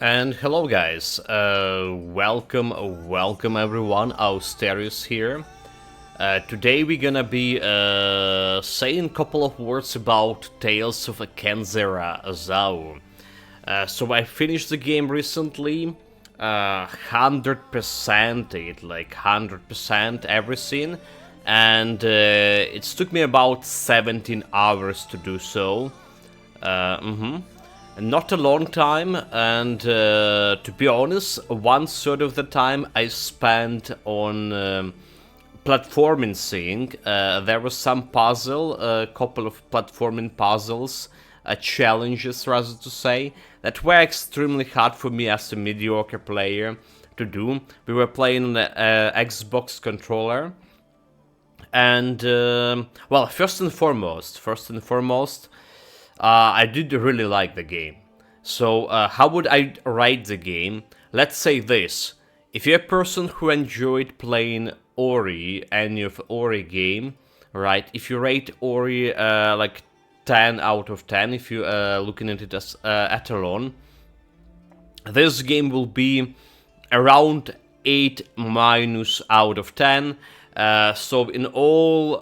And hello guys, welcome everyone, Austerius here. Today we're gonna be saying a couple of words about Tales of a Kenzera, ZAU. So I finished the game recently, 100% it, like 100% everything, and it took me about 17 hours to do so. Not a long time, and to be honest, 1/3 of the time I spent on platforming thing. There was some puzzle, a couple of platforming puzzles, challenges rather to say, that were extremely hard for me as a mediocre player to do. We were playing on the Xbox controller, and well, first and foremost, I did really like the game. So how would I rate the game? Let's say this: if you're a person who enjoyed playing Ori, any of Ori game, right? If you rate Ori like 10 out of 10, if you looking at it as Etalon, this game will be around 8 minus out of 10. So in all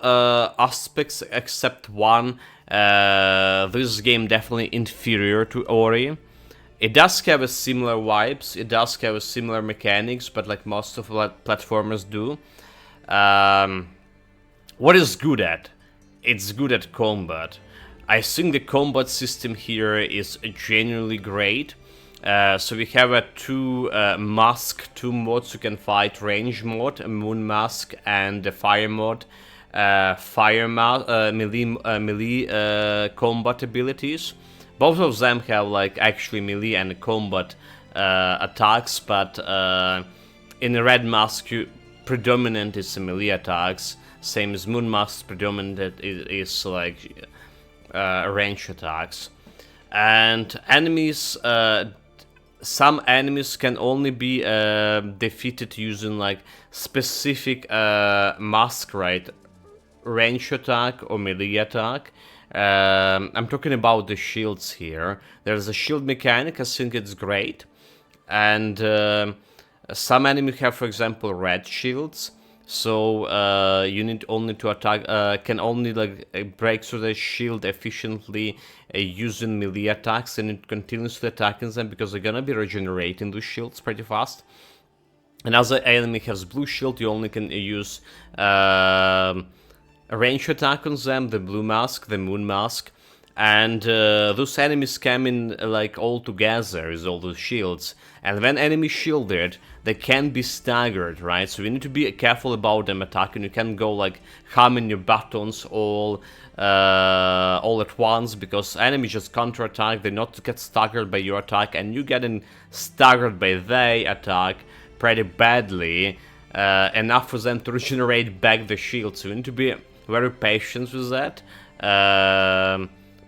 aspects except one, this game definitely inferior to Ori. It does have a similar vibes, it does have a similar mechanics, but like most of platformers do. What is good at? It's good at combat. I think the combat system here is genuinely great. So we have two mods you can fight: range mode, a moon mask, and the fire mode. Melee combat abilities. Both of them have like actually melee and combat attacks, but in the red mask predominant is melee attacks. Same as moon mask predominant is like range attacks. And enemies, some enemies can only be defeated using like specific mask, right? Range attack or melee attack. I'm talking about the shields here. There's a shield mechanic, I think it's great. And some enemies have, for example, red shields. So you need only to attack, can only like break through the shield efficiently using melee attacks, and it continuously attacking them because they're gonna be regenerating those shields pretty fast. Another enemy has blue shield, you only can use a range attack on them, the blue mask, the moon mask, and those enemies come in like all together with all those shields. And when enemies shielded, they can be staggered, right? So you need to be careful about them attacking. You can't go like hammering your buttons all at once, because enemies just counterattack. They not get staggered by your attack, and you getting staggered by their attack pretty badly, enough for them to regenerate back the shield. So you need to be very patient with that.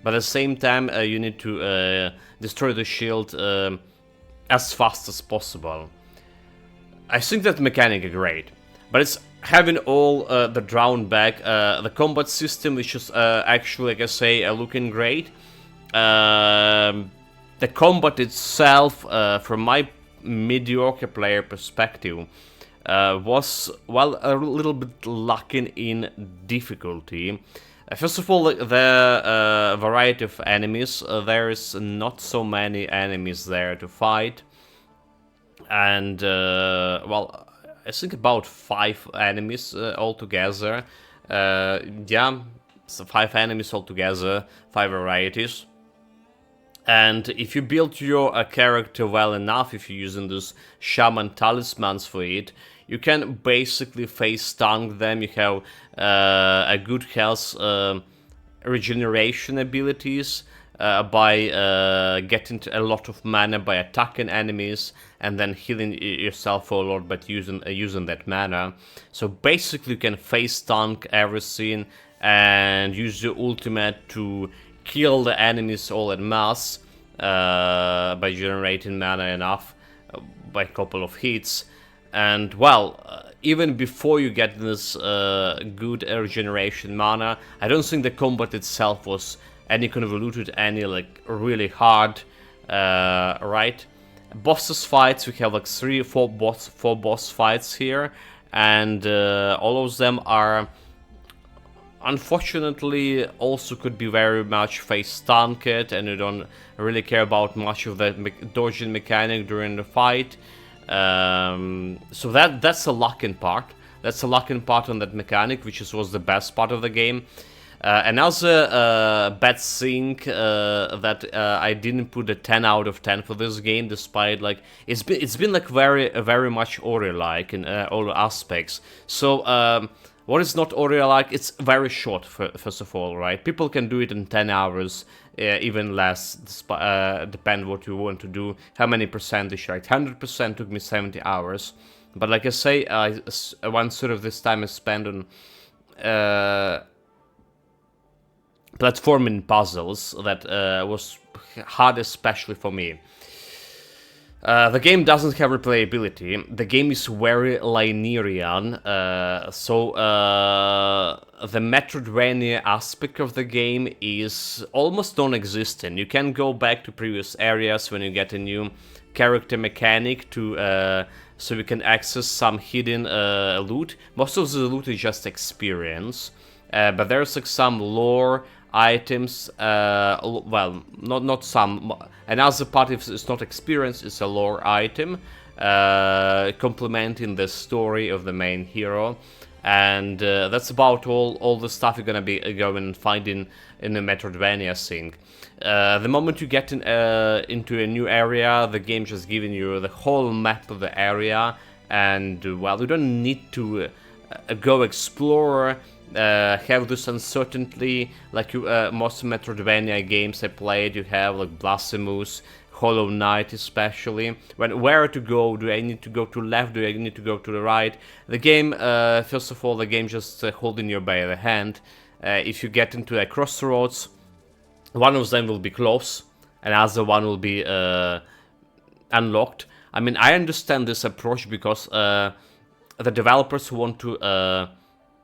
But at the same time, you need to destroy the shield as fast as possible. I think that mechanic is great, but it's having all the drawback. The combat system, which is actually, like I say, looking great. The combat itself, from my mediocre player perspective, was, well, a little bit lacking in difficulty. First of all, the variety of enemies. There is not so many enemies there to fight. And, well, I think about 5 enemies altogether. Yeah, so 5 enemies altogether, 5 varieties. And if you build your character well enough, if you're using those shaman talismans for it, you can basically face tank them. You have a good health regeneration abilities by getting a lot of mana by attacking enemies and then healing yourself for a lot, but using that mana. So basically, you can face tank everything and use your ultimate to kill the enemies all en masse by generating mana enough by a couple of hits. And, well, even before you get this good regeneration mana, I don't think the combat itself was any convoluted, any like really hard, right? Bosses fights, we have like 4 boss fights here, and all of them are unfortunately also could be very much face tanked, and you don't really care about much of the dodging mechanic during the fight. So that's a lacking part. That's a lacking part on that mechanic, which was the best part of the game. Another bad thing that I didn't put a 10 out of 10 for this game, despite like it's been like very much Ori-like in all aspects. So what is not Ori-like? It's very short, first of all, right? People can do it in 10 hours, even less, depend what you want to do, how many percentage, right? 100% took me 70 hours. But like I say, one third of this time is spent on platforming puzzles that was hard, especially for me. The game doesn't have replayability. The game is very linearian, so the Metroidvania aspect of the game is almost non-existent. You can go back to previous areas when you get a new character mechanic to so you can access some hidden loot. Most of the loot is just experience, but there's like some lore items, well, not some. Another part, if it's not experience, it's a lore item, complementing the story of the main hero, and that's about all the stuff you're gonna be going and finding in the Metroidvania thing. The moment you get into a new area, the game just giving you the whole map of the area, and well, you don't need to go explore. Have this uncertainty like you, most Metroidvania games I played. You have like Blasphemous, Hollow Knight especially. Where to go? Do I need to go to left? Do I need to go to the right? The game, first of all, the game just holding you by the hand. If you get into a crossroads, one of them will be closed, another one will be unlocked. I mean, I understand this approach because the developers want to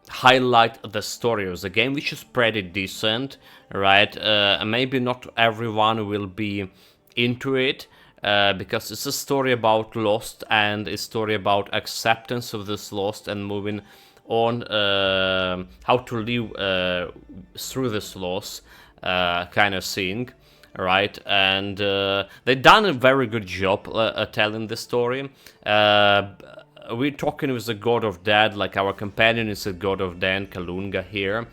highlight the story of the game, which is pretty decent, right? Maybe not everyone will be into it, because it's a story about loss and a story about acceptance of this loss and moving on, how to live through this loss, kind of thing, right? And they've done a very good job telling the story. We're talking with the god of death, like our companion is the god of death, Kalunga here,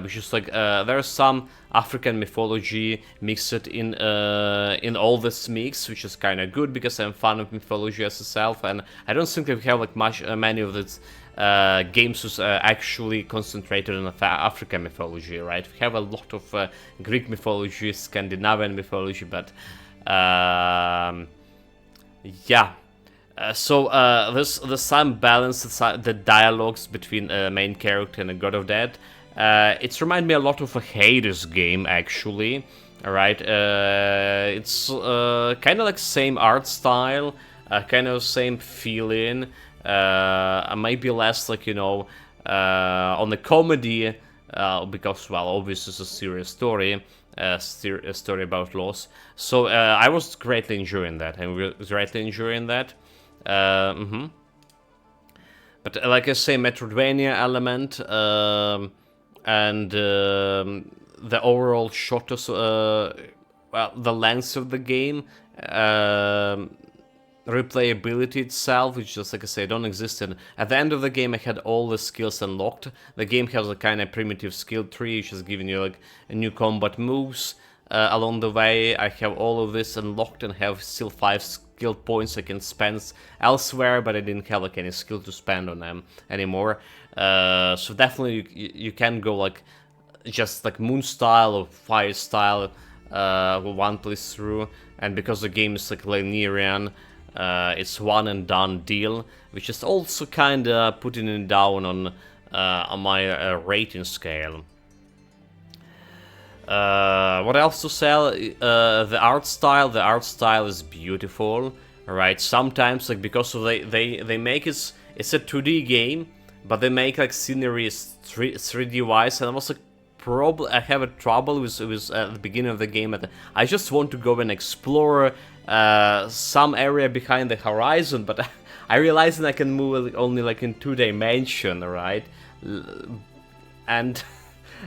which is like there's some African mythology mixed in all this mix, which is kind of good because I'm fan of mythology as itself, and I don't think we have like many of these games who's actually concentrated on African mythology, right? We have a lot of Greek mythology, Scandinavian mythology, but yeah. So there's some balance, the dialogues between main character and the God of Death. It's remind me a lot of a Hades game, actually. Alright, it's kind of like same art style, kind of same feeling. Maybe less like, you know, on the comedy, because, well, obviously it's a serious story. A story about loss. So I was greatly enjoying that. But like I say, Metroidvania element, and the overall shot of, well, the length of the game, replayability itself, which just like I say, don't exist. And at the end of the game, I had all the skills unlocked. The game has a kind of primitive skill tree, which is giving you like a new combat moves along the way. I have all of this unlocked and have still 5 skill points I can spend elsewhere, but I didn't have like any skill to spend on them anymore. So definitely you can go like just like moon style or fire style one playthrough, and because the game is like linearian, it's one and done deal, which is also kind of putting it down on my rating scale. What else to sell? The art style is beautiful, right? Sometimes, like, because of they make it's a 2D game, but they make like scenery 3D wise, and I was like, have a trouble with at the beginning of the game. I just want to go and explore some area behind the horizon, but I realized that I can move only like in 2 dimension, right? And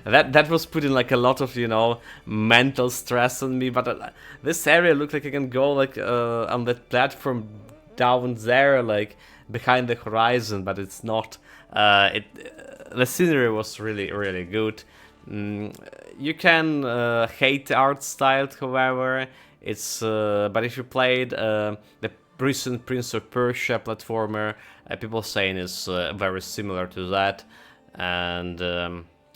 that was putting like a lot of, you know, mental stress on me. But this area looked like I can go like on that platform down there, like behind the horizon, but it's not. The scenery was really good. You can hate the art style, however. It's but if you played the recent Prince of Persia platformer, people saying it's very similar to that, and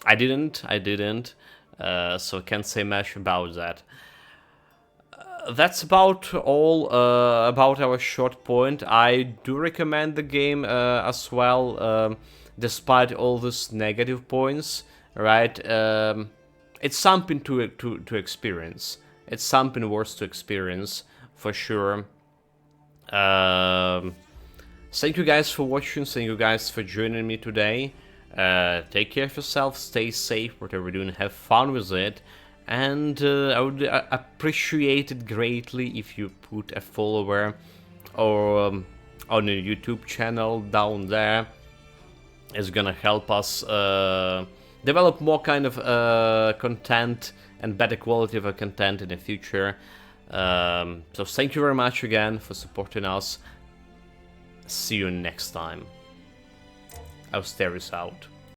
I didn't, so can't say much about that. That's about all about our short point. I do recommend the game as well, despite all these negative points, right? It's something to experience. It's something worth to experience, for sure. Thank you guys for watching, thank you guys for joining me today. Take care of yourself, stay safe, whatever you're doing, have fun with it. And I would appreciate it greatly if you put a follower or on a YouTube channel down there. It's gonna help us develop more kind of content and better quality of content in the future. So thank you very much again for supporting us. See you next time. Austeris out.